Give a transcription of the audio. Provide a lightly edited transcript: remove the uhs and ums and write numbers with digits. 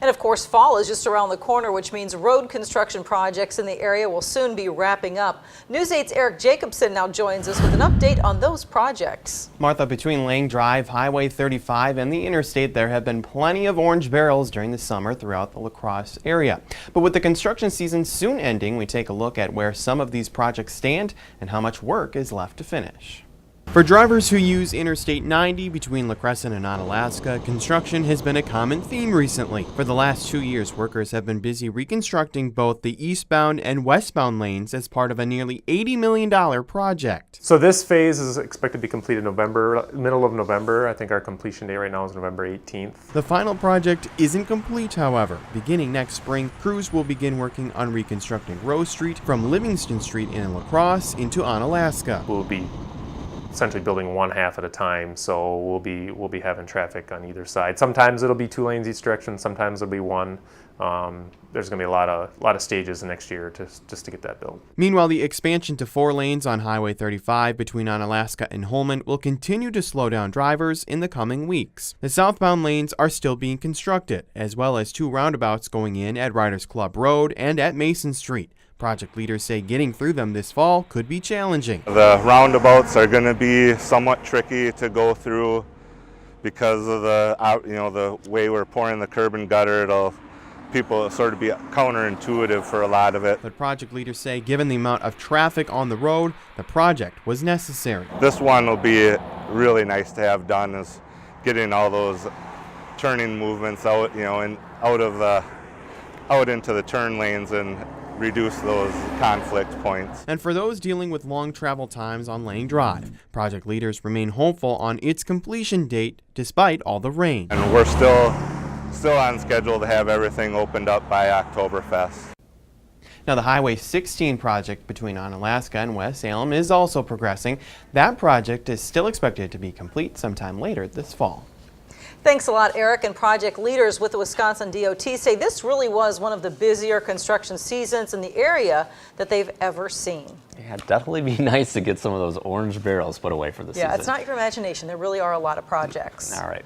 And of course, fall is just around the corner, which means road construction projects in the area will soon be wrapping up. News 8's Eric Jacobson now joins us with an update on those projects. Martha, between Lang Drive, Highway 35, and the interstate, there have been plenty of orange barrels during the summer throughout the La Crosse area. But with the construction season soon ending, we take a look at where some of these projects stand and how much work is left to finish. For drivers who use Interstate 90 between La Crescent and Onalaska, construction has been a common theme recently. For the last 2 years, workers have been busy reconstructing both the eastbound and westbound lanes as part of a nearly $80 million project. So this phase is expected to be completed November, middle of November. I think our completion date right now is November 18th. The final project isn't complete, however. Beginning next spring, crews will begin working on reconstructing Rose Street from Livingston Street in La Crosse into Onalaska. We'll be essentially building one half at a time, so we'll be having traffic on either side. Sometimes it'll be 2 lanes each direction, sometimes it'll be one. There's going to be a lot of stages next year just to get that built. Meanwhile, the expansion to 4 lanes on Highway 35 between Onalaska and Holmen will continue to slow down drivers in the coming weeks. The southbound lanes are still being constructed, as well as 2 roundabouts going in at Riders Club Road and at Mason Street. Project leaders say getting through them this fall could be challenging. The roundabouts are going to be somewhat tricky to go through because of the way we're pouring the curb and gutter. People sort of be counterintuitive for a lot of it. But project leaders say given the amount of traffic on the road, the project was necessary. This one will be really nice to have done, is getting all those turning movements out, and out into the turn lanes and reduce those conflict points. And for those dealing with long travel times on Lang Drive, project leaders remain hopeful on its completion date despite all the rain. And we're still on schedule to have everything opened up by Oktoberfest. Now, the Highway 16 project between Onalaska and West Salem is also progressing. That project is still expected to be complete sometime later this fall. Thanks a lot, Eric. And project leaders with the Wisconsin DOT say this really was one of the busier construction seasons in the area that they've ever seen. Yeah, it'd definitely be nice to get some of those orange barrels put away for the season. Yeah, it's not your imagination. There really are a lot of projects. All right.